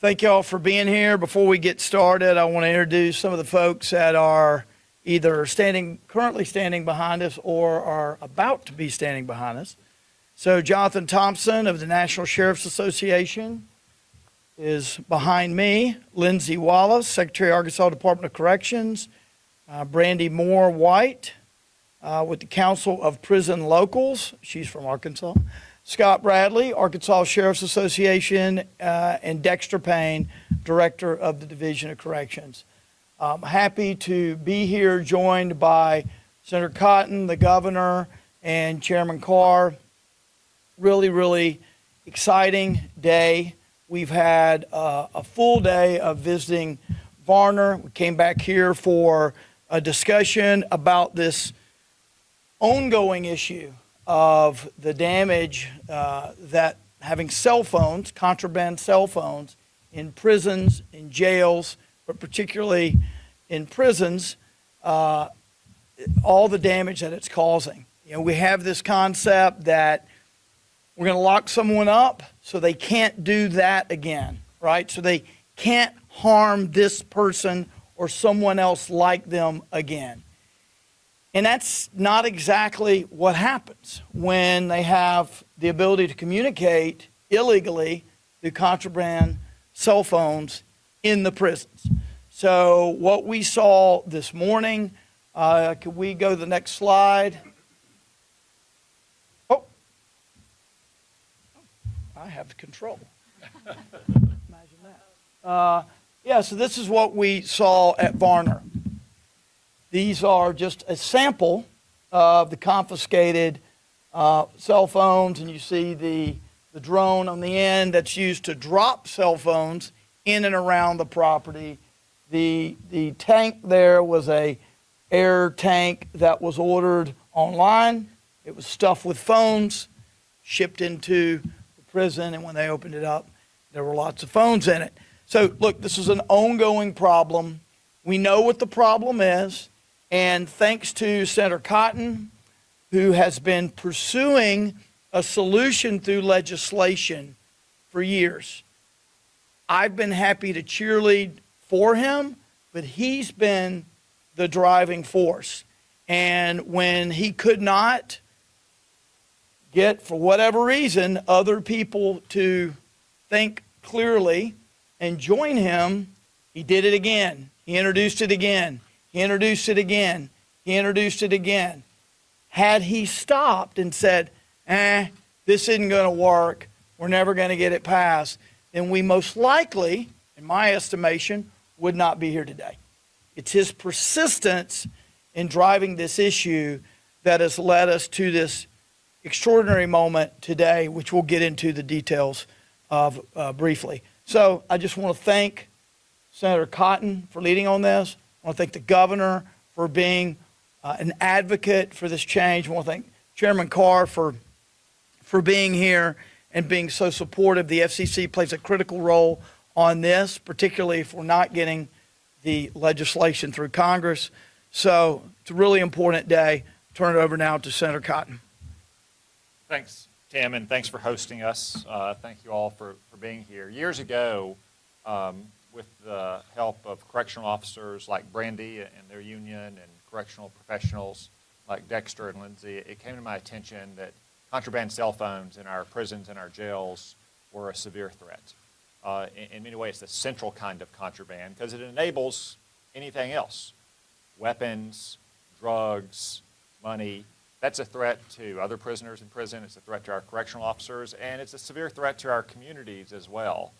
Thank you all for being here. Before we get started, I want to introduce some of the folks that are either currently standing behind us or are about to be standing behind us. So Jonathan Thompson of the National Sheriff's Association is behind me. Lindsay Wallace, Secretary, Arkansas Department of Corrections. Brandy Moore White with the Council of Prison Locals. She's from Arkansas. Scott Bradley, Arkansas Sheriff's Association, and Dexter Payne, Director of the Division of Corrections. I'm happy to be here joined by Senator Cotton, the Governor, and Chairman Carr. Really exciting day. We've had a full day of visiting Varner. We came back here for a discussion about this ongoing issue of the damage that having cell phones, contraband cell phones, in prisons, in jails, but particularly in prisons, all the damage that it's causing. You know, we have this concept that we're going to lock someone up so they can't do that again, right? So they can't harm this person or someone else like them again. And that's not exactly what happens when they have the ability to communicate illegally through contraband cell phones in the prisons. So what we saw this morning, could we go to the next slide? Oh, I have control. Imagine that. Yeah, so this is what we saw at Varner. These are just a sample of the confiscated cell phones, and you see the drone on the end that's used to drop cell phones in and around the property. The tank there was a air tank that was ordered online. It was stuffed with phones, shipped into the prison, and when they opened it up, there were lots of phones in it. So look, this is an ongoing problem. We know what the problem is. And thanks to Senator Cotton, who has been pursuing a solution through legislation for years. I've been happy to cheerlead for him, but he's been the driving force. And when he could not get, for whatever reason, other people to think clearly and join him, he did it again. He introduced it again. He introduced it again. He introduced it again. Had he stopped and said, this isn't going to work, we're never going to get it passed, then we most likely, in my estimation, would not be here today. It's his persistence in driving this issue that has led us to this extraordinary moment today, which we'll get into the details of briefly. So I just want to thank Senator Cotton for leading on this. I want to thank the governor for being an advocate for this change. I want to thank Chairman Carr for being here and being so supportive. The FCC plays a critical role on this, particularly if we're not getting the legislation through Congress. So it's a really important day. Turn it over now to Senator Cotton. Thanks, Tim, and thanks for hosting us. Thank you all for being here. Years ago, with the help of correctional officers like Brandy and their union and correctional professionals like Dexter and Lindsay, it came to my attention that contraband cell phones in our prisons and our jails were a severe threat. In many ways, the central kind of contraband because it enables anything else. Weapons, drugs, money. That's a threat to other prisoners in prison. It's a threat to our correctional officers, and it's a severe threat to our communities as well.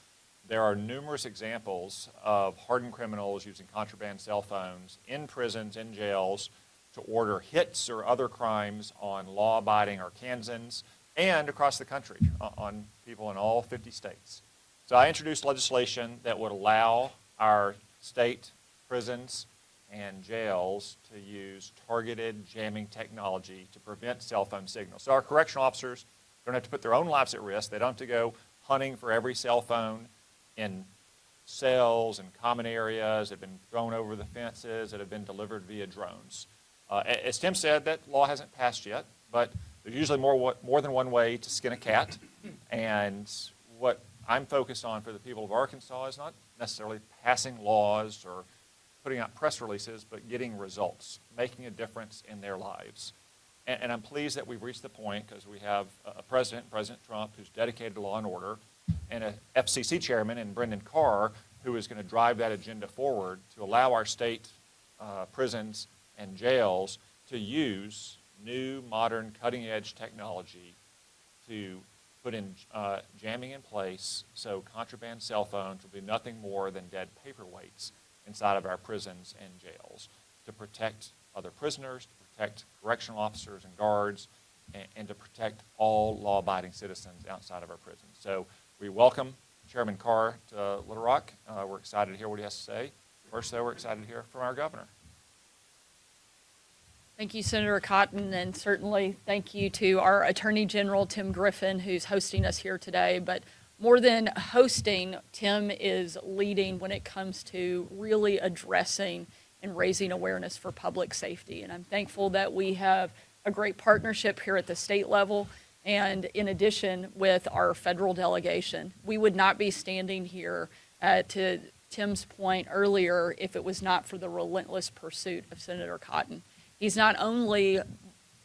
There are numerous examples of hardened criminals using contraband cell phones in prisons, in jails, to order hits or other crimes on law-abiding Arkansans and across the country on people in all 50 states. So I introduced legislation that would allow our state prisons and jails to use targeted jamming technology to prevent cell phone signals. So our correctional officers don't have to put their own lives at risk. They don't have to go hunting for every cell phone in cells and common areas that have been thrown over the fences, that have been delivered via drones. As Tim said, that law hasn't passed yet, but there's usually more than one way to skin a cat. And what I'm focused on for the people of Arkansas is not necessarily passing laws or putting out press releases, but getting results, making a difference in their lives. And I'm pleased that we've reached the point, because we have a president, President Trump, who's dedicated to law and order, and a FCC chairman in Brendan Carr, who is going to drive that agenda forward to allow our state prisons and jails to use new, modern, cutting-edge technology to put in jamming in place so contraband cell phones will be nothing more than dead paperweights inside of our prisons and jails to protect other prisoners, to protect correctional officers and guards, and to protect all law-abiding citizens outside of our prisons. So we welcome Chairman Carr to Little Rock. We're excited to hear what he has to say. First, though, we're excited to hear from our governor. Thank you, Senator Cotton, and certainly thank you to our Attorney General, Tim Griffin, who's hosting us here today. But more than hosting, Tim is leading when it comes to really addressing and raising awareness for public safety. And I'm thankful that we have a great partnership here at the state level, and in addition with our federal delegation. We would not be standing here, to Tim's point earlier, if it was not for the relentless pursuit of Senator Cotton. He's not only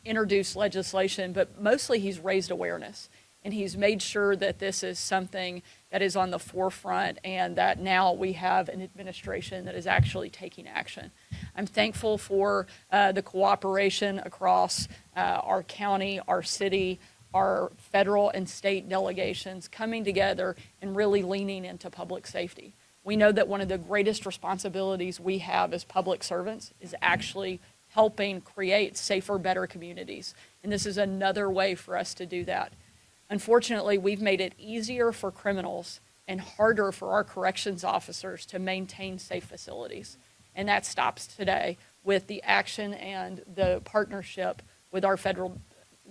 introduced legislation, but mostly he's raised awareness. And he's made sure that this is something that is on the forefront, and that now we have an administration that is actually taking action. I'm thankful for the cooperation across our county, our city, our federal and state delegations coming together and really leaning into public safety. We know that one of the greatest responsibilities we have as public servants is actually helping create safer, better communities. And this is another way for us to do that. Unfortunately, we've made it easier for criminals and harder for our corrections officers to maintain safe facilities. And that stops today with the action and the partnership with our federal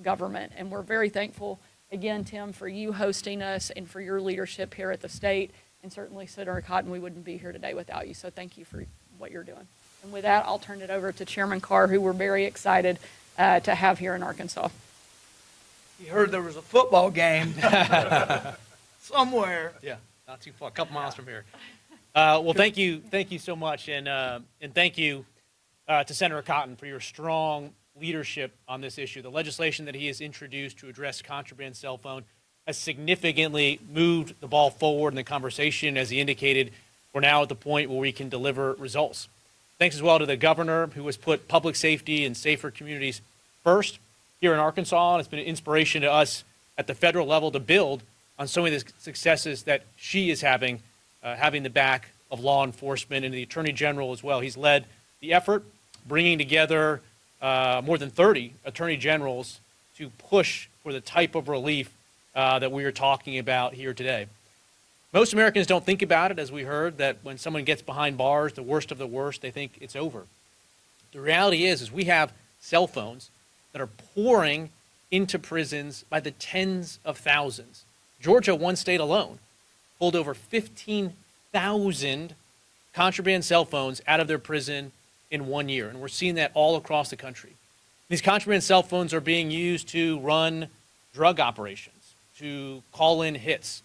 government. And we're very thankful, again, Tim, for you hosting us and for your leadership here at the state. And certainly, Senator Cotton, we wouldn't be here today without you. So thank you for what you're doing. And with that, I'll turn it over to Chairman Carr, who we're very excited to have here in Arkansas. You heard there was a football game somewhere. Yeah, not too far, a couple miles from here. Well, thank you so much, and thank you to Senator Cotton for your strong leadership on this issue. The legislation that he has introduced to address contraband cell phone has significantly moved the ball forward in the conversation. As he indicated, we're now at the point where we can deliver results. Thanks as well to the governor, who has put public safety and safer communities first here in Arkansas, and it's been an inspiration to us at the federal level to build on so many of the successes that she is having the back of law enforcement and the Attorney General as well. He's led the effort, bringing together more than 30 Attorney Generals to push for the type of relief that we are talking about here today. Most Americans don't think about it, as we heard, that when someone gets behind bars, the worst of the worst, they think it's over. The reality is we have cell phones that are pouring into prisons by the tens of thousands. Georgia, one state alone, pulled over 15,000 contraband cell phones out of their prison in 1 year, and we're seeing that all across the country. These contraband cell phones are being used to run drug operations, to call in hits,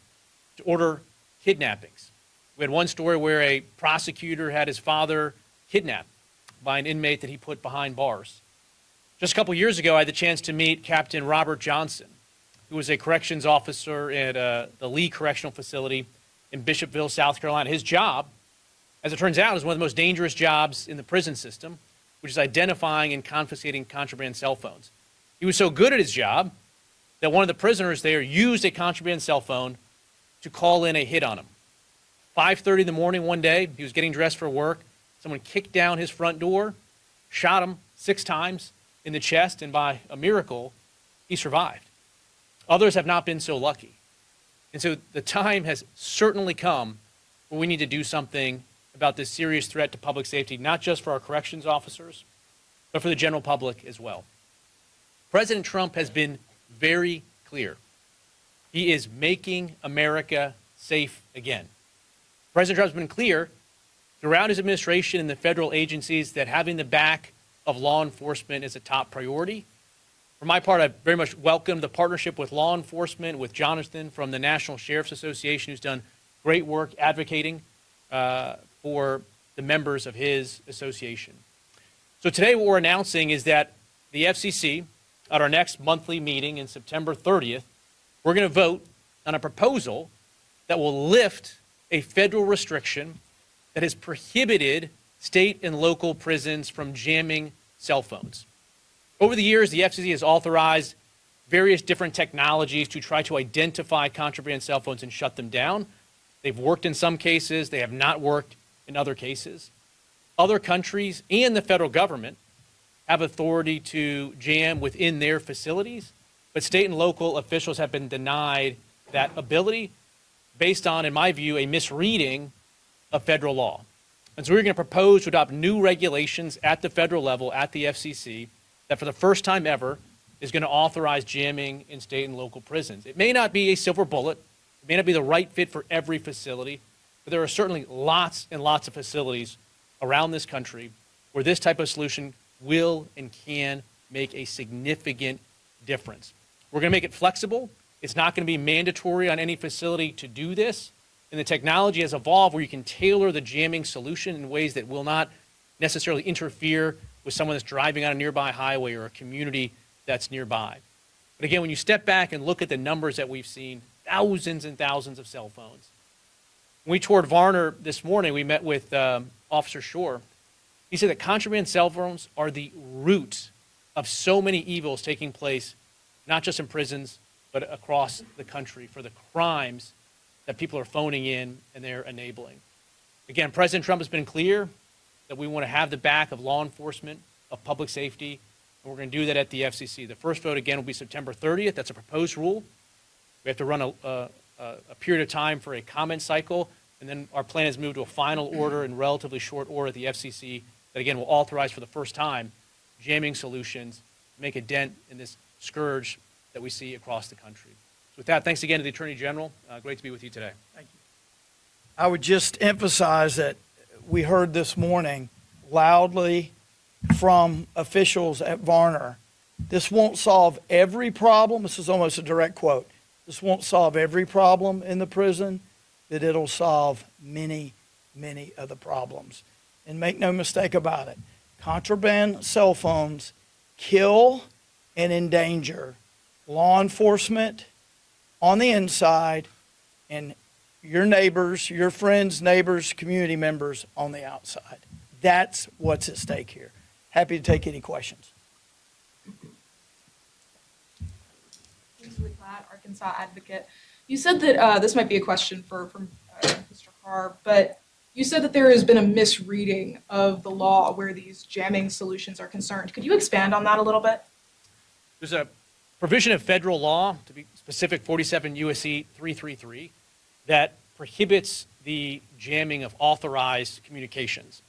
to order kidnappings. We had one story where a prosecutor had his father kidnapped by an inmate that he put behind bars. Just a couple years ago, I had the chance to meet Captain Robert Johnson, who was a corrections officer at the Lee Correctional Facility in Bishopville, South Carolina. His job, as it turns out, is one of the most dangerous jobs in the prison system, which is identifying and confiscating contraband cell phones. He was so good at his job that one of the prisoners there used a contraband cell phone to call in a hit on him. 5:30 in the morning one day, he was getting dressed for work. Someone kicked down his front door, shot him 6 times in the chest, and by a miracle, he survived. Others have not been so lucky. And so the time has certainly come where we need to do something about this serious threat to public safety, not just for our corrections officers, but for the general public as well. President Trump has been very clear. He is making America safe again. President Trump has been clear throughout his administration and the federal agencies that having the back of law enforcement is a top priority. For my part, I very much welcome the partnership with law enforcement, with Jonathan from the National Sheriff's Association, who's done great work advocating for the members of his association. So today what we're announcing is that the FCC, at our next monthly meeting in September 30th, we're going to vote on a proposal that will lift a federal restriction that has prohibited state and local prisons from jamming cell phones. Over the years, the FCC has authorized various different technologies to try to identify contraband cell phones and shut them down. They've worked in some cases. They have not worked in other cases. Other countries and the federal government have authority to jam within their facilities, but state and local officials have been denied that ability based on, in my view, a misreading of federal law. And so we're going to propose to adopt new regulations at the federal level, at the FCC, that for the first time ever is going to authorize jamming in state and local prisons. It may not be a silver bullet. It may not be the right fit for every facility, but there are certainly lots and lots of facilities around this country where this type of solution will and can make a significant difference. We're going to make it flexible. It's not going to be mandatory on any facility to do this. And the technology has evolved where you can tailor the jamming solution in ways that will not necessarily interfere with someone that's driving on a nearby highway or a community that's nearby. But again, when you step back and look at the numbers that we've seen, thousands and thousands of cell phones. When we toured Varner this morning, we met with Officer Shore. He said that contraband cell phones are the root of so many evils taking place, not just in prisons, but across the country for the crimes that people are phoning in and they're enabling. Again, President Trump has been clear that we want to have the back of law enforcement, of public safety, and we're going to do that at the FCC. The first vote, again, will be September 30th. That's a proposed rule. We have to run a period of time for a comment cycle, and then our plan is moved to a final order in relatively short order at the FCC that, again, will authorize for the first time jamming solutions to make a dent in this scourge that we see across the country. So with that, thanks again to the Attorney General. Great to be with you today. Thank you. I would just emphasize that we heard this morning loudly from officials at Varner, this won't solve every problem. This is almost a direct quote. This won't solve every problem in the prison, but it'll solve many, many of the problems. And make no mistake about it, contraband cell phones kill and endanger law enforcement on the inside and your neighbors, your friends, neighbors, community members on the outside. That's what's at stake here. Happy to take any questions. Kingsley Platt, Arkansas Advocate. You said that this might be a question for Mr. Carr, but you said that there has been a misreading of the law where these jamming solutions are concerned. Could you expand on that a little bit? There's a provision of federal law, to be specific, 47 U.S.C. 333, that prohibits the jamming of authorized communications.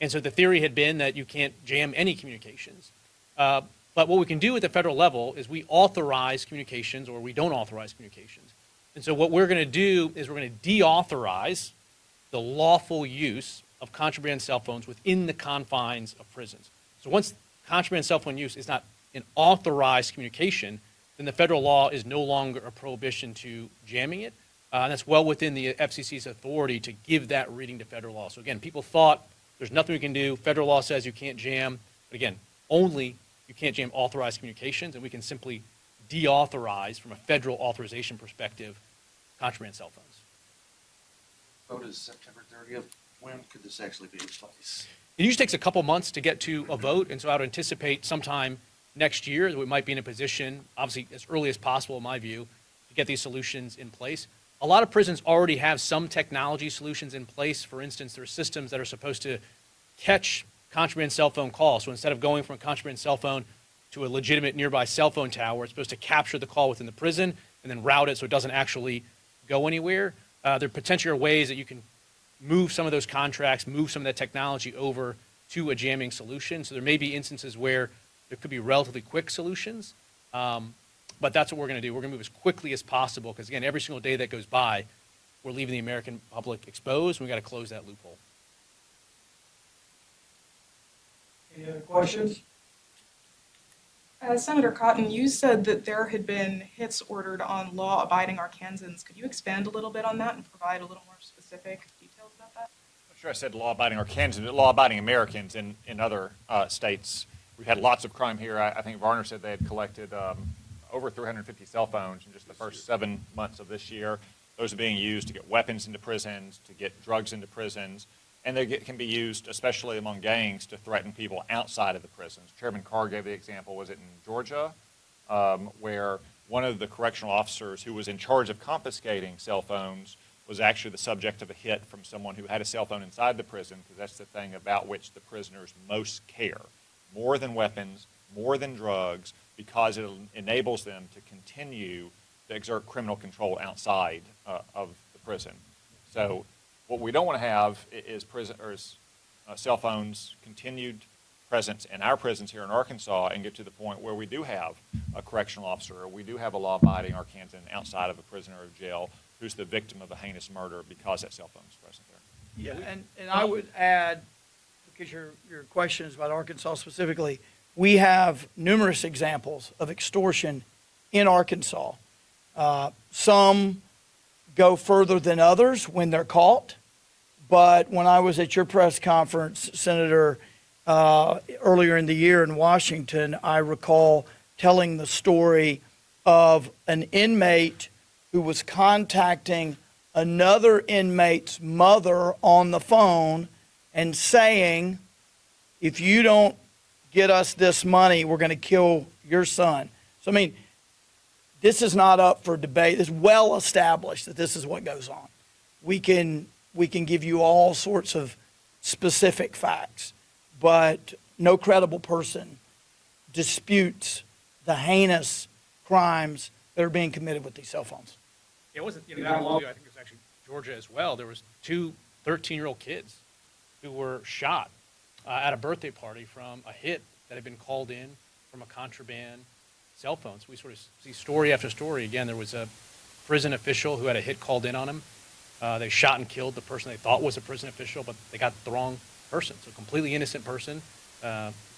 And so the theory had been that you can't jam any communications. But what we can do at the federal level is we authorize communications or we don't authorize communications. And so what we're going to do is we're going to deauthorize the lawful use of contraband cell phones within the confines of prisons. So once contraband cell phone use is not an authorized communication, then the federal law is no longer a prohibition to jamming it. And that's well within the FCC's authority to give that reading to federal law. So again, people thought there's nothing we can do. Federal law says you can't jam. But again, only you can't jam authorized communications, and we can simply deauthorize, from a federal authorization perspective, contraband cell phones. Vote is September 30th. When could this actually be in place? It usually takes a couple months to get to a vote, and so I would anticipate sometime next year that we might be in a position, obviously as early as possible in my view, to get these solutions in place. A lot of prisons already have some technology solutions in place. For instance, there are systems that are supposed to catch contraband cell phone calls. So instead of going from a contraband cell phone to a legitimate nearby cell phone tower, it's supposed to capture the call within the prison and then route it so it doesn't actually go anywhere. There potentially are ways that you can move some of those contracts, move some of that technology over to a jamming solution. So there may be instances where there could be relatively quick solutions, but that's what we're going to do. We're going to move as quickly as possible because, again, every single day that goes by, we're leaving the American public exposed, and we've got to close that loophole. Any other questions? Senator Cotton, you said that there had been hits ordered on law-abiding Arkansans. Could you expand a little bit on that and provide a little more specific details about that? I'm sure I said law-abiding Arkansans, but law-abiding Americans in other states. We've had lots of crime here. I think Varner said they had collected over 350 cell phones in just the first 7 months of this year. Those are being used to get weapons into prisons, to get drugs into prisons, and can be used, especially among gangs, to threaten people outside of the prisons. Chairman Carr gave the example, was it in Georgia, where one of the correctional officers who was in charge of confiscating cell phones was actually the subject of a hit from someone who had a cell phone inside the prison, because that's the thing about which the prisoners most care. More than weapons, more than drugs, because it enables them to continue to exert criminal control outside of the prison. So what we don't want to have is cell phones continued presence in our prisons here in Arkansas and get to the point where we do have a correctional officer or we do have a law-abiding Arkansan outside of a prison or a jail who's the victim of a heinous murder because that cell phone is present there. Yeah, and I would add, because your question is about Arkansas specifically, we have numerous examples of extortion in Arkansas. Some go further than others when they're caught, but when I was at your press conference, Senator, earlier in the year in Washington, I recall telling the story of an inmate who was contacting another inmate's mother on the phone and saying, if you don't get us this money, we're going to kill your son. So, I mean, this is not up for debate. It's well established that this is what goes on. We can give you all sorts of specific facts, but no credible person disputes the heinous crimes that are being committed with these cell phones. It wasn't that long ago. I think it was actually Georgia as well. There was two 13-year-old kids who were shot at a birthday party from a hit that had been called in from a contraband cell phone. So we sort of see story after story. Again, there was a prison official who had a hit called in on him. They shot and killed the person they thought was a prison official, but they got the wrong person. So a completely innocent person,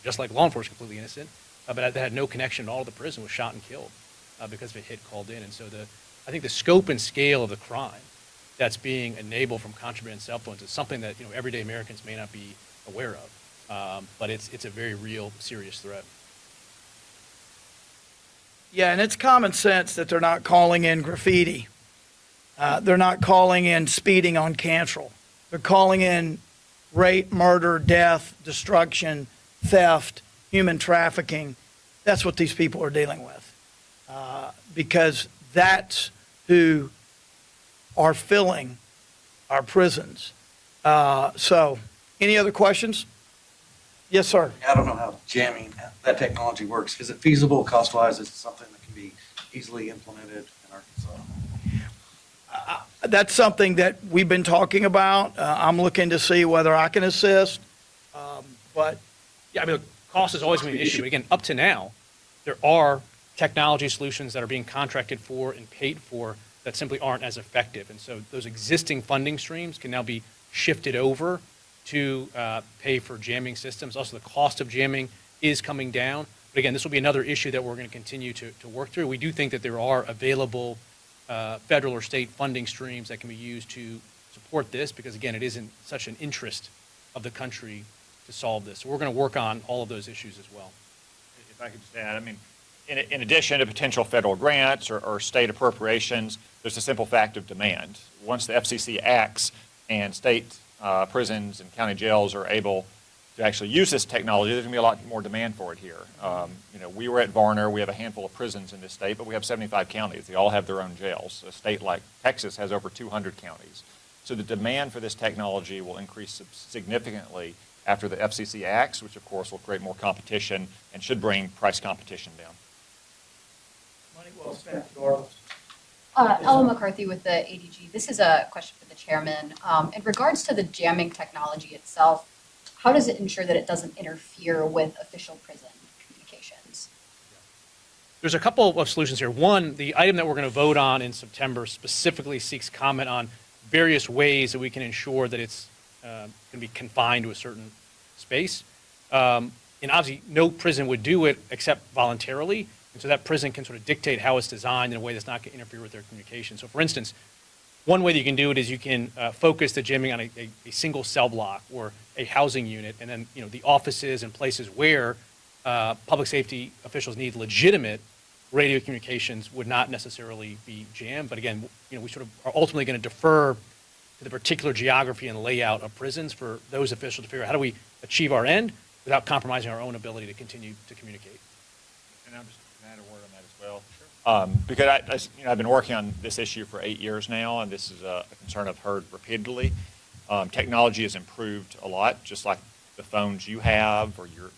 just like law enforcement, completely innocent, but that had no connection at all to the prison, was shot and killed because of a hit called in. And so I think the scope and scale of the crime that's being enabled from contraband cell phones is something that everyday Americans may not be aware of, but it's a very real, serious threat. Yeah, and it's common sense that they're not calling in graffiti. They're not calling in speeding on Cantrell. They're calling in rape, murder, death, destruction, theft, human trafficking. That's what these people are dealing with, because that's who are filling our prisons. So, any other questions? Yes, sir. I don't know how jamming that technology works. Is it feasible cost-wise? Is it something that can be easily implemented in Arkansas? That's something that we've been talking about. I'm looking to see whether I can assist, but Yeah, I mean, look, cost is always going to be an issue. Again, up to now, there are technology solutions that are being contracted for and paid for that simply aren't as effective. And so those existing funding streams can now be shifted over to pay for jamming systems. Also, the cost of jamming is coming down. But again, this will be another issue that we're going to continue to work through. We do think that there are available federal or state funding streams that can be used to support this because, again, it isn't such an interest of the country to solve this. So we're going to work on all of those issues as well. If I could just add, I mean, in addition to potential federal grants or state appropriations, there's a simple fact of demand. Once the FCC acts and state prisons and county jails are able to actually use this technology, there's going to be a lot more demand for it here. We were at Varner. We have a handful of prisons in this state, but we have 75 counties. They all have their own jails. A state like Texas has over 200 counties. So the demand for this technology will increase significantly after the FCC acts, which of course will create more competition and should bring price competition down. money well spent, regardless. Ella McCarthy with the ADG. This is a question for the chairman. In regards to the jamming technology itself, how does it ensure that it doesn't interfere with official prison communications? There's a couple of solutions here. One, the item that we're going to vote on in September specifically seeks comment on various ways that we can ensure that it's going to be confined to a certain space. In And obviously, no prison would do it except voluntarily. And so that prison can sort of dictate how it's designed in a way that's not going to interfere with their communication. So for instance, one way that you can do it is you can focus the jamming on a single cell block or a housing unit, and then the offices and places where public safety officials need legitimate radio communications would not necessarily be jammed. But again, we sort of are ultimately going to defer to the particular geography and layout of prisons for those officials to figure out how do we achieve our end without compromising our own ability to continue to communicate. And I'm just going to add a word on that as well. Because I've been working on this issue for 8 years now, and this is a concern I've heard repeatedly. Technology has improved a lot, just like the phones you have or your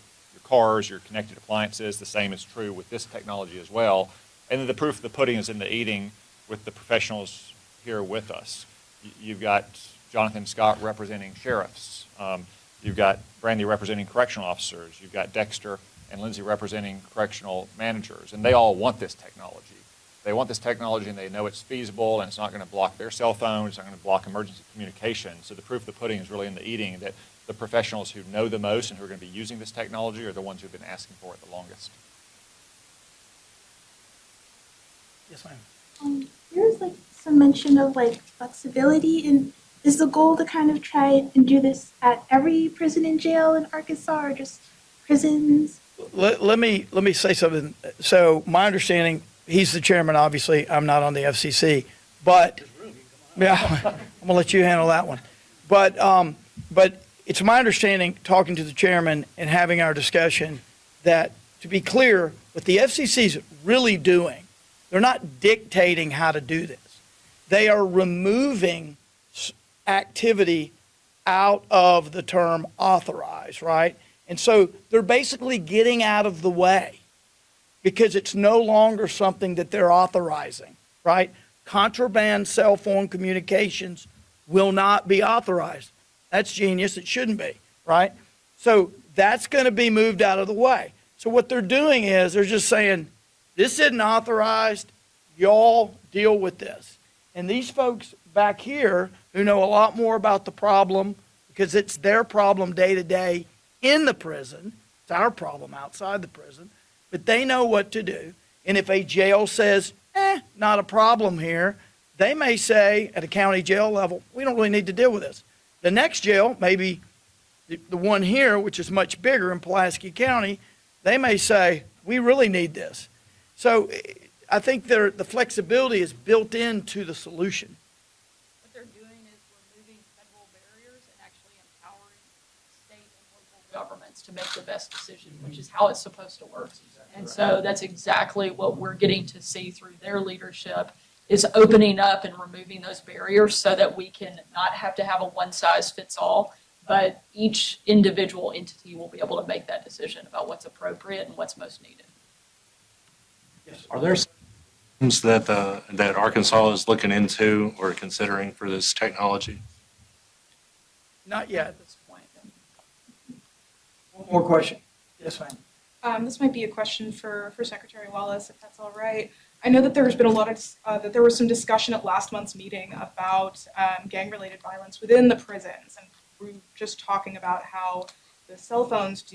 cars, your connected appliances. The same is true with this technology as well. And then the proof of the pudding is in the eating with the professionals here with us. You've got Jonathan Scott representing sheriffs. You've got Brandy representing correctional officers. You've got Dexter and Lindsay representing correctional managers. And they all want this technology. They want this technology, and they know it's feasible, and it's not going to block their cell phones. It's not going to block emergency communication. So the proof of the pudding is really in the eating, that the professionals who know the most and who are going to be using this technology are the ones who've been asking for it the longest. Yes, ma'am. There's like some mention of like flexibility, and is the goal to kind of try and do this at every prison and jail in Arkansas, or just prisons? Let me say something. So my understanding, he's the chairman, obviously. I'm not on the FCC, but yeah, I'm gonna let you handle that one. But it's my understanding, talking to the chairman and having our discussion, that to be clear, what the FCC is really doing, they're not dictating how to do this. They are removing activity out of the term authorized, right? And so they're basically getting out of the way because it's no longer something that they're authorizing, right? Contraband cell phone communications will not be authorized. That's genius. It shouldn't be, right? So that's going to be moved out of the way. So what they're doing is they're just saying, this isn't authorized. Y'all deal with this. And these folks back here who know a lot more about the problem, because it's their problem day to day in the prison. It's our problem outside the prison. But they know what to do. And if a jail says, not a problem here, they may say at a county jail level, we don't really need to deal with this. The next jail, maybe the one here, which is much bigger in Pulaski County, they may say, we really need this. So I think the flexibility is built into the solution. What they're doing is removing federal barriers and actually empowering state and local governments to make the best decision, which is how it's supposed to work. And so that's exactly what we're getting to see through their leadership, is opening up and removing those barriers so that we can not have to have a one-size-fits-all, but each individual entity will be able to make that decision about what's appropriate and what's most needed. Are there things that Arkansas is looking into or considering for this technology? Not yet. At this point. One more question. Yes, ma'am. This might be a question for Secretary Wallace, if that's all right. I know that there's been a lot of, that there was some discussion at last month's meeting about gang-related violence within the prisons. And we were just talking about how the cell phones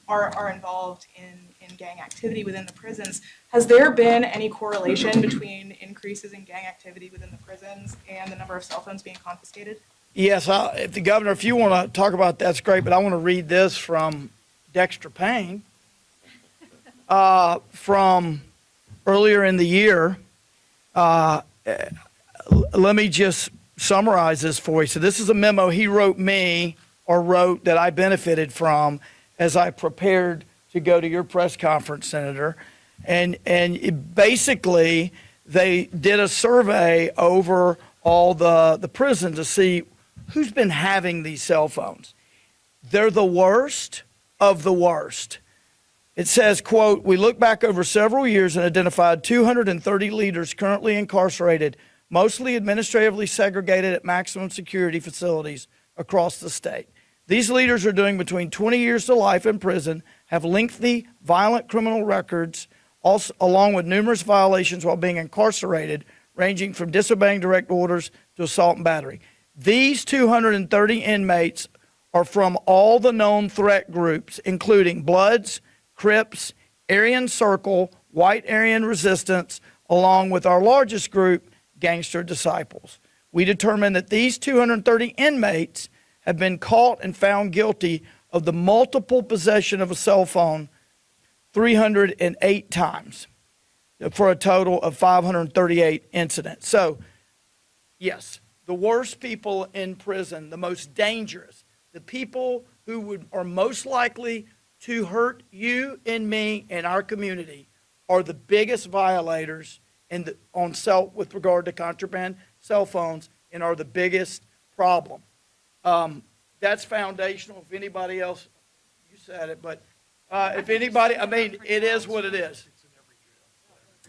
are involved in gang activity within the prisons. Has there been any correlation between increases in gang activity within the prisons and the number of cell phones being confiscated? Yes, if the governor, if you want to talk about that, that's great, but I want to read this from Dexter Payne from earlier in the year. Let me just summarize this for you. So this is a memo he wrote me, or wrote, that I benefited from as I prepared to go to your press conference, Senator. And basically, they did a survey over all the prisons to see who's been having these cell phones. They're the worst of the worst. It says, quote, we look back over several years and identified 230 leaders currently incarcerated, mostly administratively segregated at maximum security facilities across the state. These leaders are doing between 20 years to life in prison, have lengthy, violent criminal records, also, along with numerous violations while being incarcerated, ranging from disobeying direct orders to assault and battery. These 230 inmates are from all the known threat groups, including Bloods, Crips, Aryan Circle, White Aryan Resistance, along with our largest group, Gangster Disciples. We determined that these 230 inmates have been caught and found guilty of the multiple possession of a cell phone 308 times for a total of 538 incidents. So, yes, the worst people in prison, the most dangerous, the people who are most likely to hurt you and me and our community are the biggest violators with regard to contraband cell phones and are the biggest problem. That's foundational. If anybody else, you said it, but if anybody, I mean, it is what it is.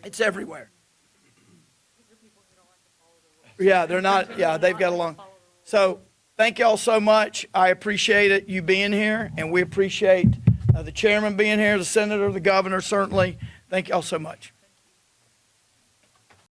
It's everywhere. Yeah, they're not, yeah, they've got along. So thank y'all so much. I appreciate it, you being here, and we appreciate the chairman being here, the senator, the governor, certainly. Thank y'all so much.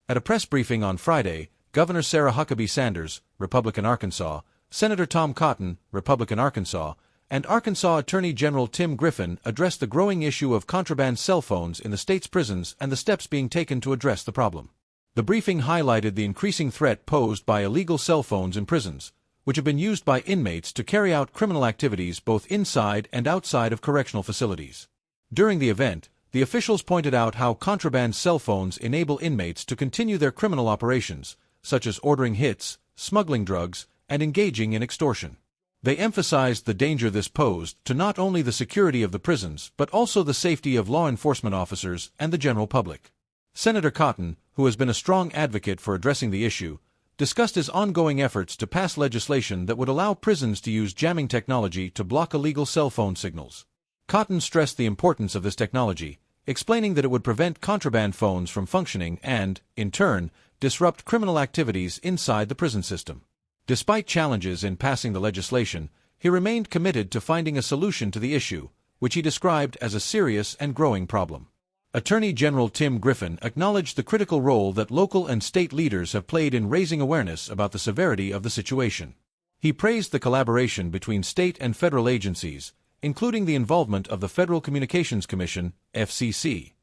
At a press briefing on Friday, Governor Sarah Huckabee Sanders, Republican Arkansas, Senator Tom Cotton, Republican Arkansas, and Arkansas Attorney General Tim Griffin addressed the growing issue of contraband cell phones in the state's prisons and the steps being taken to address the problem. The briefing highlighted the increasing threat posed by illegal cell phones in prisons, which have been used by inmates to carry out criminal activities both inside and outside of correctional facilities. During the event, the officials pointed out how contraband cell phones enable inmates to continue their criminal operations, such as ordering hits, smuggling drugs, and engaging in extortion. They emphasized the danger this posed to not only the security of the prisons but also the safety of law enforcement officers and the general public. Senator Cotton, who has been a strong advocate for addressing the issue, discussed his ongoing efforts to pass legislation that would allow prisons to use jamming technology to block illegal cell phone signals. Cotton stressed the importance of this technology, explaining that it would prevent contraband phones from functioning and, in turn, disrupt criminal activities inside the prison system. Despite challenges in passing the legislation, he remained committed to finding a solution to the issue, which he described as a serious and growing problem. Attorney General Tim Griffin acknowledged the critical role that local and state leaders have played in raising awareness about the severity of the situation. He praised the collaboration between state and federal agencies, including the involvement of the Federal Communications Commission, FCC.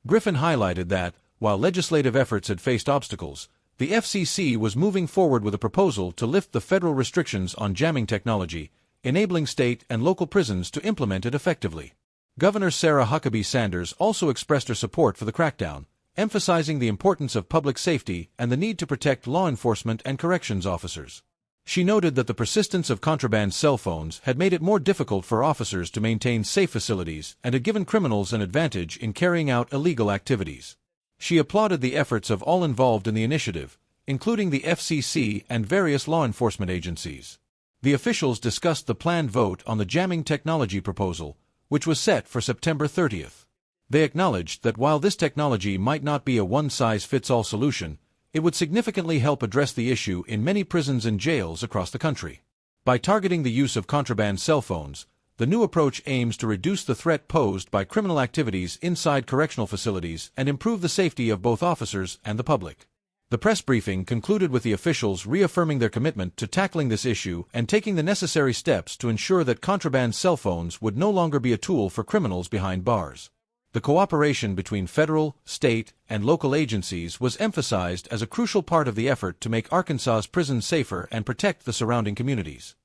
Griffin highlighted that, while legislative efforts had faced obstacles, the FCC was moving forward with a proposal to lift the federal restrictions on jamming technology, enabling state and local prisons to implement it effectively. Governor Sarah Huckabee Sanders also expressed her support for the crackdown, emphasizing the importance of public safety and the need to protect law enforcement and corrections officers. She noted that the persistence of contraband cell phones had made it more difficult for officers to maintain safe facilities and had given criminals an advantage in carrying out illegal activities. She applauded the efforts of all involved in the initiative, including the FCC and various law enforcement agencies. The officials discussed the planned vote on the jamming technology proposal, which was set for September 30th. They acknowledged that while this technology might not be a one-size-fits-all solution, it would significantly help address the issue in many prisons and jails across the country. By targeting the use of contraband cell phones, the new approach aims to reduce the threat posed by criminal activities inside correctional facilities and improve the safety of both officers and the public. The press briefing concluded with the officials reaffirming their commitment to tackling this issue and taking the necessary steps to ensure that contraband cell phones would no longer be a tool for criminals behind bars. The cooperation between federal, state, and local agencies was emphasized as a crucial part of the effort to make Arkansas's prisons safer and protect the surrounding communities.